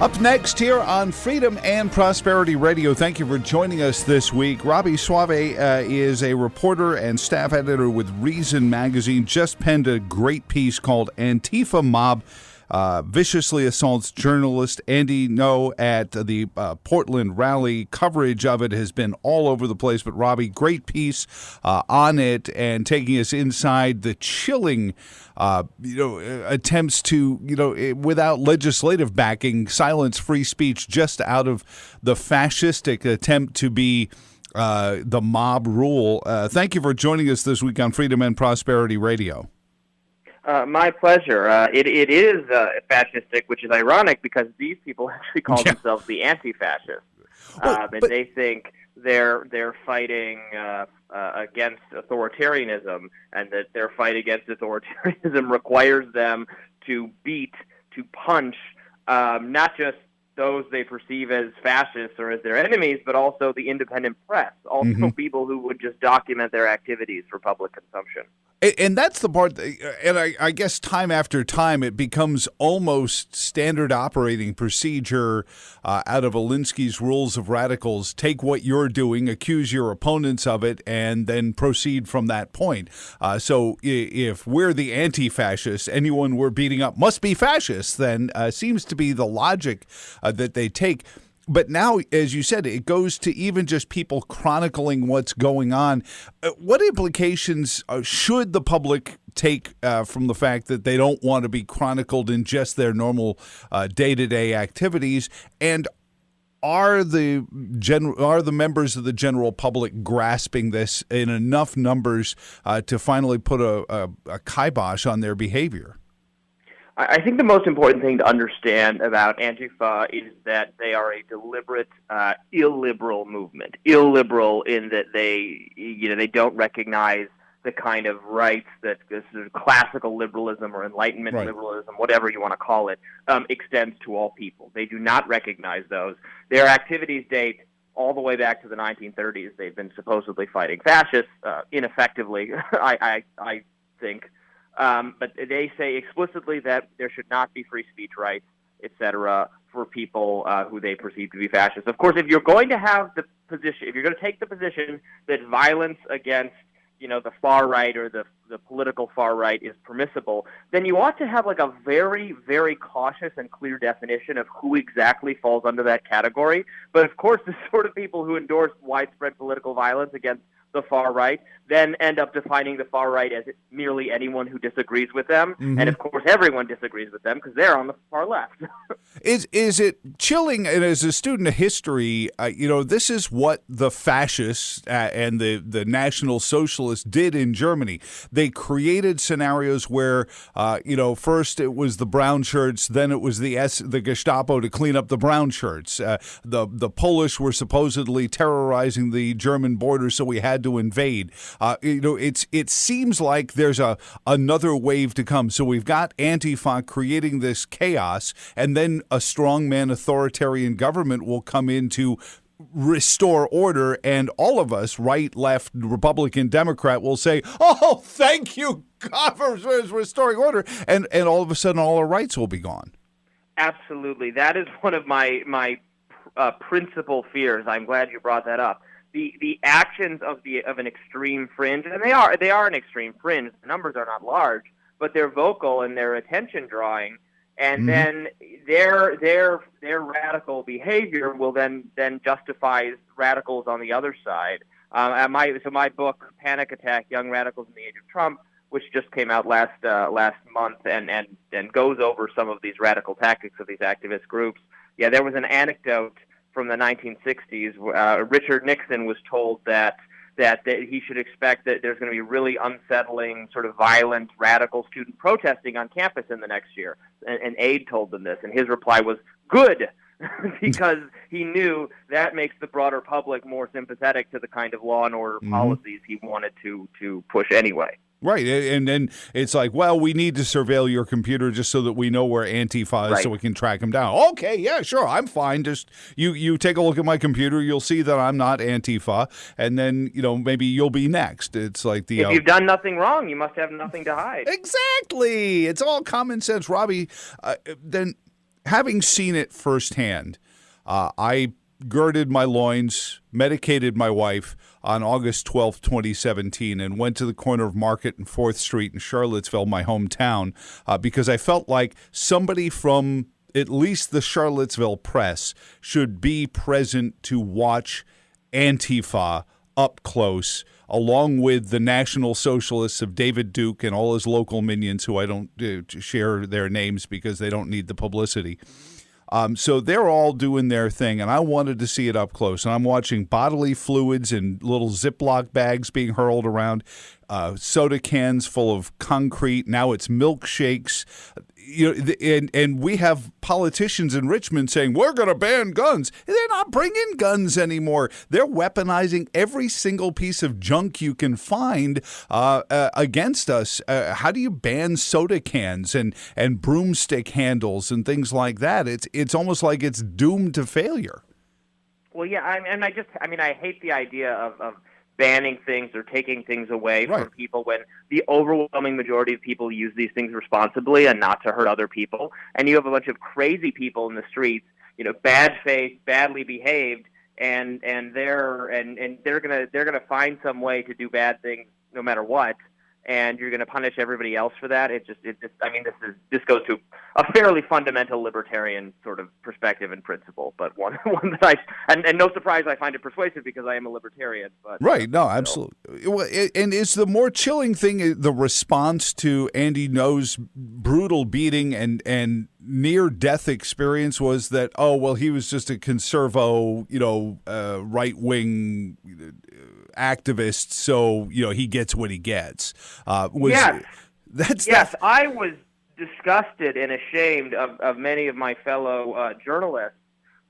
Up next here on Freedom and Prosperity Radio, thank you for joining us this week. Robby Soave is a reporter and staff editor with Reason Magazine, just penned a great piece called Antifa Mob Viciously Assaults Journalist Andy Ngo at the Portland rally. Coverage of it has been all over the place, but Robby, great piece on it and taking us inside the chilling attempts to, without legislative backing, silence free speech just out of the fascistic attempt to be the mob rule. Thank you for joining us this week on Freedom and Prosperity Radio. My pleasure. It is fascistic, which is ironic because these people actually call themselves the Antifascists, and they think they're fighting against authoritarianism, and that their fight against authoritarianism requires them to beat, to punch, not just those they perceive as fascists or as their enemies, but also the independent press, also people who would just document their activities for public consumption. And that's the part, and I guess time after time, it becomes almost standard operating procedure out of Alinsky's Rules of Radicals. Take what you're doing, accuse your opponents of it, and then proceed from that point. So if we're the anti-fascists, anyone we're beating up must be fascists, then seems to be the logic that they take. But now, as you said, it goes to even just people chronicling what's going on. What implications should the public take from the fact that they don't want to be chronicled in just their normal day-to-day activities? And are the members of the general public grasping this in enough numbers to finally put a kibosh on their behavior? I think the most important thing to understand about Antifa is that they are a deliberate illiberal movement. Illiberal in that they don't recognize the kind of rights that this classical liberalism or Enlightenment liberalism, whatever you want to call it, extends to all people. They do not recognize those. Their activities date all the way back to the 1930s. They've been supposedly fighting fascists, ineffectively, I think. But they say explicitly that there should not be free speech rights, etc., for people who they perceive to be fascists. Of course, if you're going to have the position, if you're going to take the position that violence against, the far right or the political far right is permissible, then you ought to have like a very, very cautious and clear definition of who exactly falls under that category. But of course, the sort of people who endorse widespread political violence against the far right then end up defining the far right as merely anyone who disagrees with them. And of course, everyone disagrees with them because they're on the far left. Is it chilling? And as a student of history, this is what the fascists and the National Socialists did in Germany. They created scenarios where, first it was the brown shirts, then it was the Gestapo to clean up the brown shirts. The Polish were supposedly terrorizing the German border, so we had to invade. It seems like there's another wave to come. So we've got Antifa creating this chaos, and then a strongman authoritarian government will come in to restore order, and all of us, right, left, Republican, Democrat, will say, "Oh, thank you, God, for restoring order," and all of a sudden, all our rights will be gone. Absolutely, that is one of my principal fears. I'm glad you brought that up. The actions of an extreme fringe, and they are an extreme fringe. The numbers are not large, but they're vocal and they're attention drawing. And then their radical behavior will then justify radicals on the other side. My book, Panic Attack: Young Radicals in the Age of Trump, which just came out last month, and goes over some of these radical tactics of these activist groups. Yeah, there was an anecdote from the 1960s. Richard Nixon was told that he should expect that there's going to be really unsettling, sort of violent, radical student protesting on campus in the next year. An aide told them this, and his reply was, "Good," because he knew that makes the broader public more sympathetic to the kind of law and order policies he wanted to push anyway. Right, and then it's like, well, we need to surveil your computer just so that we know where Antifa is so we can track him down. Okay, yeah, sure, I'm fine. Just you take a look at my computer, you'll see that I'm not Antifa, and then, maybe you'll be next. It's like if you've done nothing wrong, you must have nothing to hide. Exactly. It's all common sense. Robby, then having seen it firsthand, I girded my loins, medicated my wife on August 12th, 2017, and went to the corner of Market and 4th Street in Charlottesville, my hometown, because I felt like somebody from at least the Charlottesville press should be present to watch Antifa up close, along with the National Socialists of David Duke and all his local minions, who I don't share their names because they don't need the publicity. So they're all doing their thing, and I wanted to see it up close. And I'm watching bodily fluids in little Ziploc bags being hurled around, soda cans full of concrete. Now it's milkshakes. And we have politicians in Richmond saying, we're going to ban guns. They're not bringing guns anymore. They're weaponizing every single piece of junk you can find against us. How do you ban soda cans and broomstick handles and things like that? It's almost like it's doomed to failure. Well, yeah, I hate the idea of banning things or taking things away from people when the overwhelming majority of people use these things responsibly and not to hurt other people. And you have a bunch of crazy people in the streets, bad-faced, badly behaved, and they're gonna find some way to do bad things no matter what. And you're going to punish everybody else for that. This goes to a fairly fundamental libertarian sort of perspective and principle, but one that and no surprise I find it persuasive because I am a libertarian. But right, no, absolutely. Well, and is the more chilling thing the response to Andy Ngo's brutal beating and near death experience was that, oh well, he was just a conservo, right wing activist, so he gets what he gets. I was disgusted and ashamed of many of my fellow journalists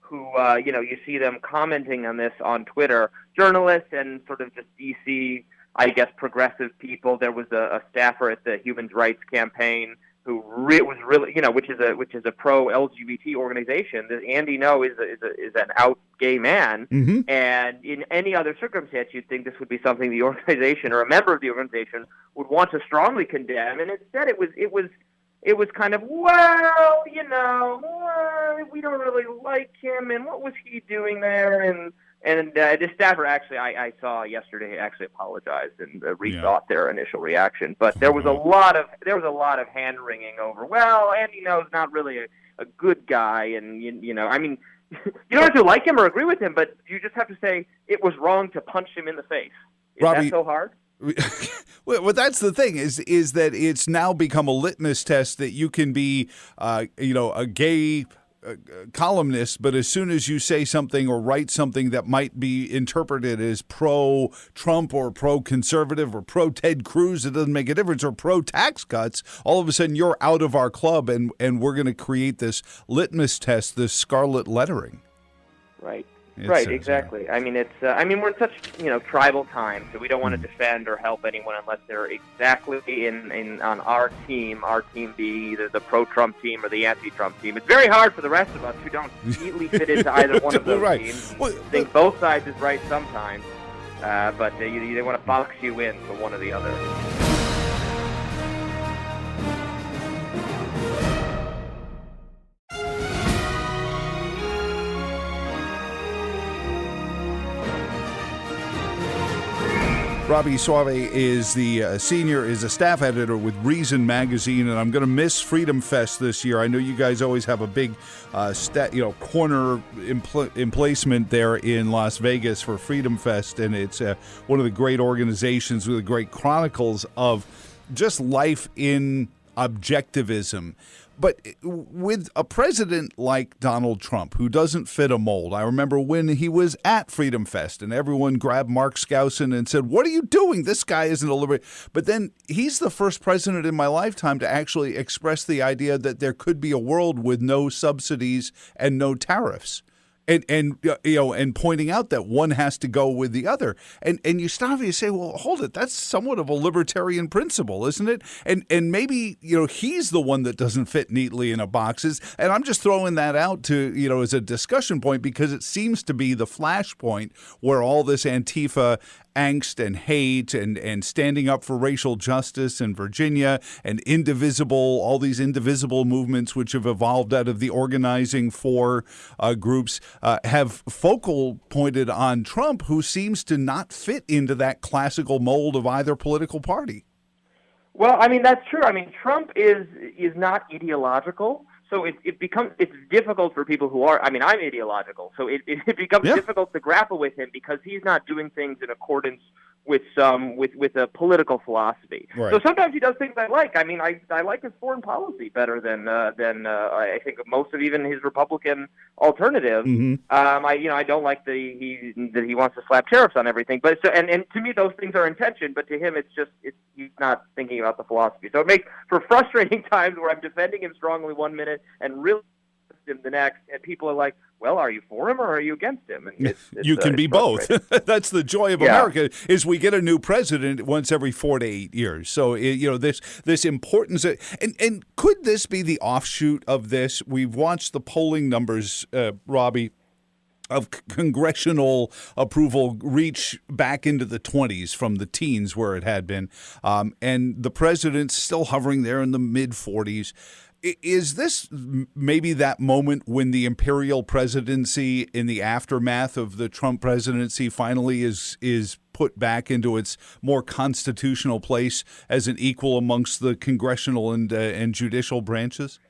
who you see them commenting on this on Twitter, journalists and sort of just DC, I guess, progressive people. There was a staffer at the Human Rights Campaign who was really, which is a pro-LGBT organization. Andy Ngo is an out gay man, and in any other circumstance, you'd think this would be something the organization or a member of the organization would want to strongly condemn, and instead it was kind of, we don't really like him, and what was he doing there, and this staffer actually, I saw yesterday, actually apologized and rethought their initial reaction. But there was a lot of hand wringing over. Well, Andy Ngo's not really a good guy, and you don't have to like him or agree with him, but you just have to say it was wrong to punch him in the face. Is Robby, that so hard? Well, that's the thing is that it's now become a litmus test that you can be, a gay columnist, but as soon as you say something or write something that might be interpreted as pro-Trump or pro-conservative or pro-Ted Cruz, it doesn't make a difference, or pro-tax cuts, all of a sudden you're out of our club, and we're going to create this litmus test, this scarlet lettering. Right. Right, exactly. We're in such tribal times, so we don't want to defend or help anyone unless they're exactly in on our team being either the pro-Trump team or the anti-Trump team. It's very hard for the rest of us who don't neatly fit into either one of those teams. I think both sides is right sometimes, but they want to box you in for one or the other. Robby Soave is a staff editor with Reason Magazine, and I'm going to miss Freedom Fest this year. I know you guys always have a big, corner emplacement there in Las Vegas for Freedom Fest, and it's one of the great organizations with the great chronicles of just life in objectivism. But with a president like Donald Trump, who doesn't fit a mold, I remember when he was at Freedom Fest and everyone grabbed Mark Skousen and said, what are you doing? This guy isn't a libertarian. But then he's the first president in my lifetime to actually express the idea that there could be a world with no subsidies and no tariffs. And pointing out that one has to go with the other. And you stop and you say, well, hold it, that's somewhat of a libertarian principle, isn't it? And maybe, he's the one that doesn't fit neatly in a boxes. And I'm just throwing that out to, as a discussion point because it seems to be the flashpoint where all this Antifa angst and hate and standing up for racial justice in Virginia and all these indivisible movements which have evolved out of the organizing for groups have focal pointed on Trump, who seems to not fit into that classical mold of either political party. Well, I mean, that's true. I mean, Trump is not ideological. So it's difficult for people who are. I mean, I'm ideological, so it becomes difficult to grapple with him because he's not doing things in accordance with a political philosophy. Right. So sometimes he does things I like. I mean, I like his foreign policy better than I think most of even his Republican alternative. Mm-hmm. I don't like that he wants to slap tariffs on everything. But and to me those things are intention. But to him he's not thinking about the philosophy. So it makes for frustrating times where I'm defending him strongly one minute and really him the next, and people are like, well, are you for him or are you against him? And you can be both. That's the joy of America, is we get a new president once every 4 to 8 years. So this importance and could this be the offshoot of this? We've watched the polling numbers, Robby, of congressional approval reach back into the 20s from the teens where it had been, and the president's still hovering there in the mid 40s. Is this maybe that moment when the imperial presidency in the aftermath of the Trump presidency finally is put back into its more constitutional place as an equal amongst the congressional and judicial branches?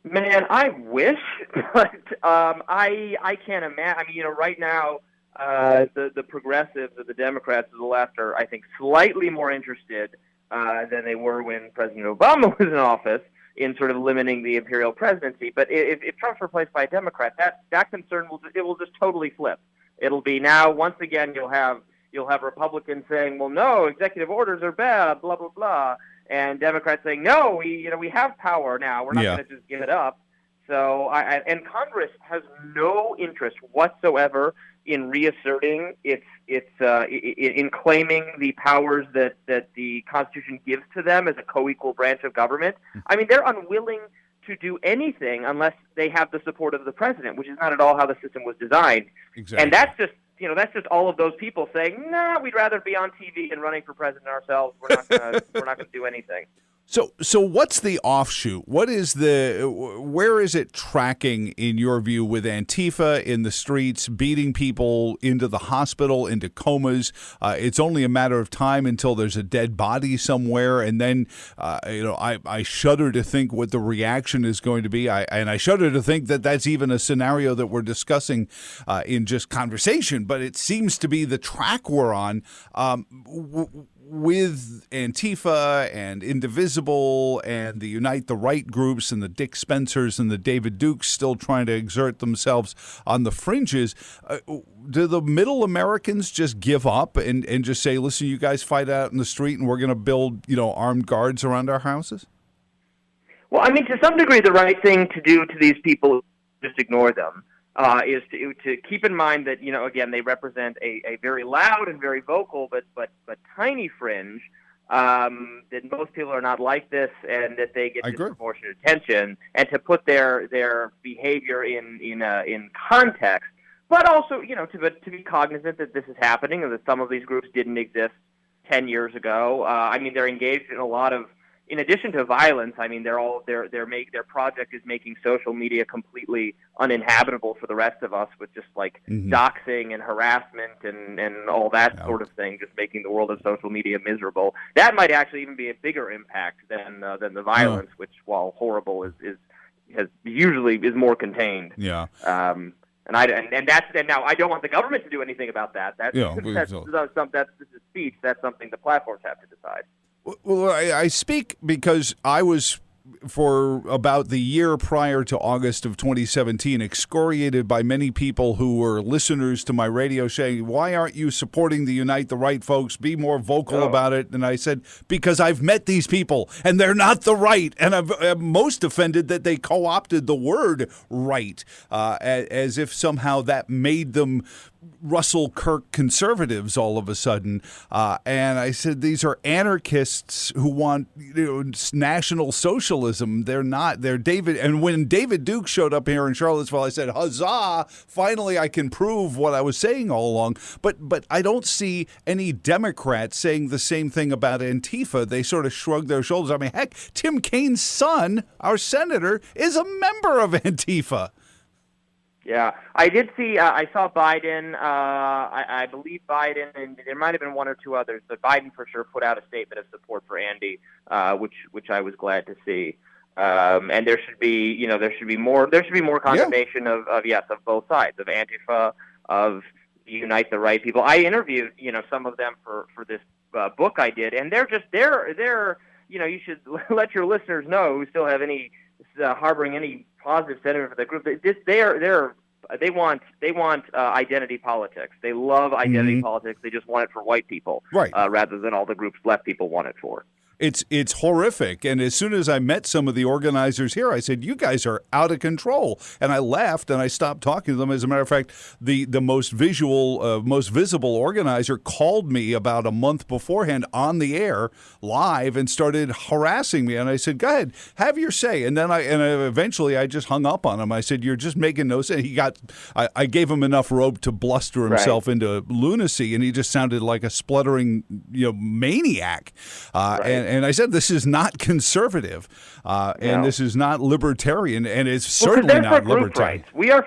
Man, I wish, but I can't imagine. I mean, right now, the progressives or the Democrats of the left are, I think, slightly more interested than they were when President Obama was in office in sort of limiting the imperial presidency. But if Trump's replaced by a Democrat, that concern will just totally flip. It'll be now, once again, you'll have Republicans saying, well, no, executive orders are bad, blah, blah, blah. And Democrats saying, no, we have power now. We're not going to just give it up. So, and Congress has no interest whatsoever in reasserting in claiming the powers that the Constitution gives to them as a co-equal branch of government. I mean, they're unwilling to do anything unless they have the support of the president, which is not at all how the system was designed. Exactly. And that's just all of those people saying, "No, we'd rather be on TV and running for president ourselves. We're not going to do anything." So what's the offshoot? Where is it tracking in your view with Antifa in the streets, beating people into the hospital, into comas? It's only a matter of time until there's a dead body somewhere, and then I shudder to think what the reaction is going to be. I shudder to think that that's even a scenario that we're discussing in just conversation. But it seems to be the track we're on. With Antifa and Indivisible and the Unite the Right groups and the Dick Spencers and the David Dukes still trying to exert themselves on the fringes, do the middle Americans just give up and just say, listen, you guys fight out in the street and we're going to build, armed guards around our houses? Well, I mean, to some degree, the right thing to do to these people is just ignore them. Is to keep in mind that again they represent a very loud and very vocal but tiny fringe, that most people are not like this and that they get disproportionate attention, and to put their behavior in context, but also to be cognizant that this is happening and that some of these groups didn't exist 10 years ago. I mean, they're engaged in a lot of. In addition to violence, I mean, their project is making social media completely uninhabitable for the rest of us, with just like doxing and harassment and all that sort of thing, just making the world of social media miserable. That might actually even be a bigger impact than the violence, which, while horrible, is usually more contained. Yeah. And now I don't want the government to do anything about that. This is speech. That's something the platforms have to decide. Well, I speak because I was, for about the year prior to August of 2017, excoriated by many people who were listeners to my radio saying, why aren't you supporting the Unite the Right folks? Be more vocal about it. And I said, because I've met these people and they're not the right. And I'm most offended that they co-opted the word right, as if somehow that made them Russell Kirk conservatives all of a sudden. And I said, these are anarchists who want national socialism. socialism. They're not. They're David. And when David Duke showed up here in Charlottesville, I said, huzzah, finally I can prove what I was saying all along. But I don't see any Democrats saying the same thing about Antifa. They sort of shrug their shoulders. I mean, heck, Tim Kaine's son, our senator, is a member of Antifa. Yeah, I did see. I saw Biden. I believe Biden, and there might have been one or two others, but Biden for sure put out a statement of support for Andy, which I was glad to see. And there should be, there should be more condemnation of both sides, of Antifa, of Unite the Right people. I interviewed, some of them for this book I did, and they're you should let your listeners know who still have any harboring any positive sentiment for the group. They want identity politics. They love identity politics. They just want it for white people, right? Rather than all the groups left people want it for. It's horrific. And as soon as I met some of the organizers here, I said, you guys are out of control. And I laughed and I stopped talking to them. As a matter of fact, the most visible organizer called me about a month beforehand on the air live and started harassing me. And I said, go ahead, have your say. And then eventually I just hung up on him. I said, you're just making no sense. I gave him enough rope to bluster himself into lunacy, and he just sounded like a spluttering maniac. And I said, this is not conservative, and this is not libertarian, and it's certainly not libertarian. Rights. We are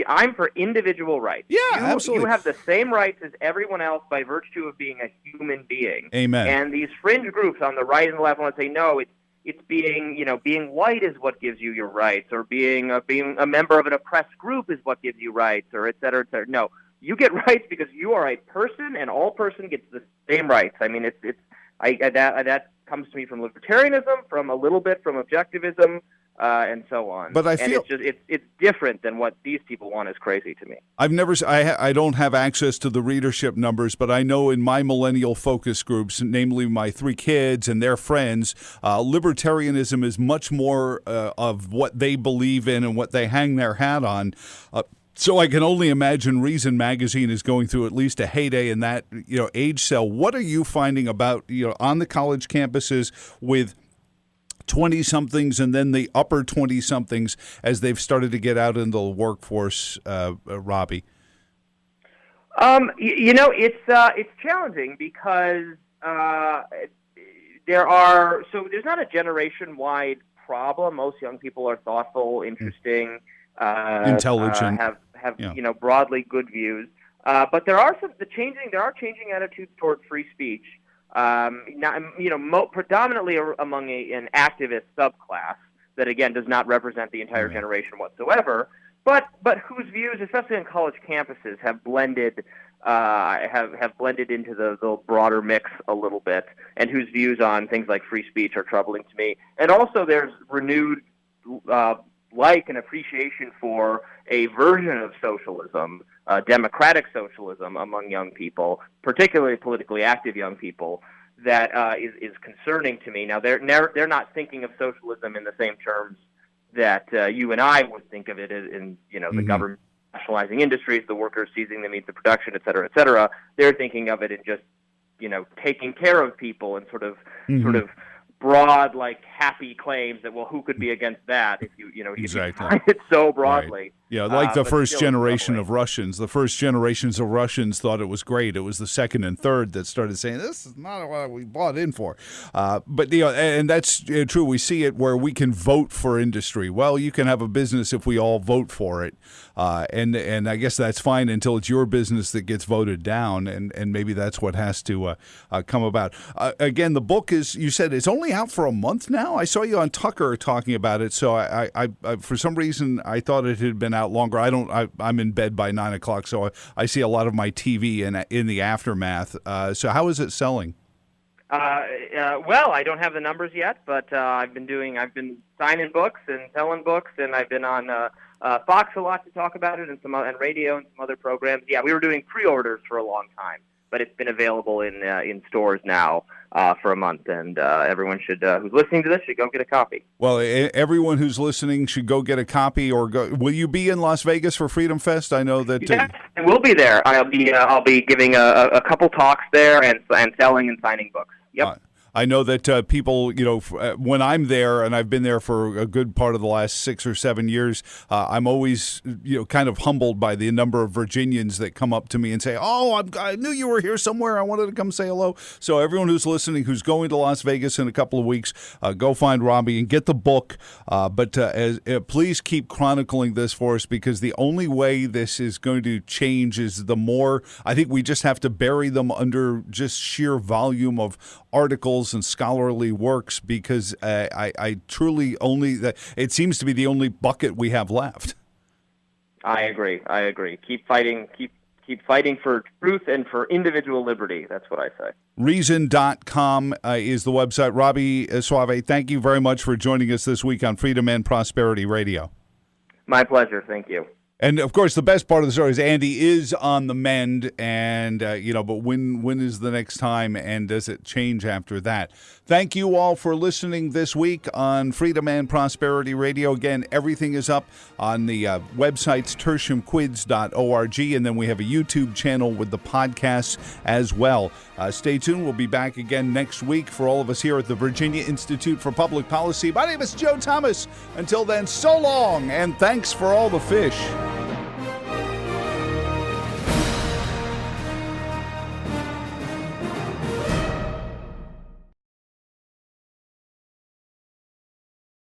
I'm for individual rights. Yeah, absolutely. You have the same rights as everyone else by virtue of being a human being. Amen. And these fringe groups on the right and the left want to say, no, it's being white is what gives you your rights, or being a member of an oppressed group is what gives you rights, or et cetera, et cetera. No, you get rights because you are a person, and all person gets the same rights. I mean, that comes to me from libertarianism, from a little bit from objectivism, and so on. But I feel it's different than what these people want. Is crazy to me. I don't have access to the readership numbers, but I know in my millennial focus groups, namely my 3 kids and their friends, libertarianism is much more of what they believe in and what they hang their hat on. So I can only imagine Reason Magazine is going through at least a heyday in that age cell. What are you finding about on the college campuses with 20-somethings and then the upper 20-somethings as they've started to get out into the workforce, Robby? It's challenging because there's not a generation-wide problem. Most young people are thoughtful, interesting, intelligent, have broadly good views, but there are changing attitudes toward free speech. Predominantly among an activist subclass that again does not represent the entire generation whatsoever, but whose views, especially on college campuses, have blended into the broader mix a little bit, and whose views on things like free speech are troubling to me. And also, there's renewed an appreciation for a version of socialism, democratic socialism among young people, particularly politically active young people, that is concerning to me. Now, they're not thinking of socialism in the same terms that you and I would think of it in the government nationalizing industries, the workers seizing the means of production, et cetera, et cetera. They're thinking of it in just taking care of people and sort of broad, happy claims that, well, who could be against that if you define it so broadly. Right. Yeah, like the first generation of Russians. The first generations of Russians thought it was great. It was the second and third that started saying, this is not what we bought in for. And that's true. We see it where we can vote for industry. Well, you can have a business if we all vote for it. And I guess that's fine until it's your business that gets voted down, and maybe that's what has to come about. Again, the book is, you said it's only out for a month now? I saw you on Tucker talking about it, so I for some reason I thought it had been out longer. I'm in bed by 9 o'clock, so I see a lot of my TV in the aftermath. So how is it selling? Well, I don't have the numbers yet, but I've been signing books and selling books, and I've been on Fox a lot to talk about it, and radio and some other programs. Yeah, we were doing pre-orders for a long time, but it's been available in stores now for a month, and everyone who's listening to this should go get a copy. Well, everyone who's listening should go get a copy, or go. Will you be in Las Vegas for Freedom Fest? I know that. Yes, I will be there. I'll be giving a couple talks there and selling and signing books. Yep. I know that people, when I'm there, and I've been there for a good part of the last 6 or 7 years, I'm always, kind of humbled by the number of Virginians that come up to me and say, "Oh, I knew you were here somewhere. I wanted to come say hello." So everyone who's listening, who's going to Las Vegas in a couple of weeks, go find Robby and get the book. But please keep chronicling this for us, because the only way this is going to change is the more, I think we just have to bury them under just sheer volume of articles and scholarly works, because I truly it seems to be the only bucket we have left. I agree. Keep fighting. Keep fighting for truth and for individual liberty. That's what I say. Reason.com is the website. Robby Soave, thank you very much for joining us this week on Freedom and Prosperity Radio. My pleasure. Thank you. And, of course, the best part of the story is Andy is on the mend, and, but when is the next time, and does it change after that? Thank you all for listening this week on Freedom and Prosperity Radio. Again, everything is up on the websites, tertiumquids.org, and then we have a YouTube channel with the podcasts as well. Stay tuned. We'll be back again next week for all of us here at the Virginia Institute for Public Policy. My name is Joe Thomas. Until then, so long, and thanks for all the fish.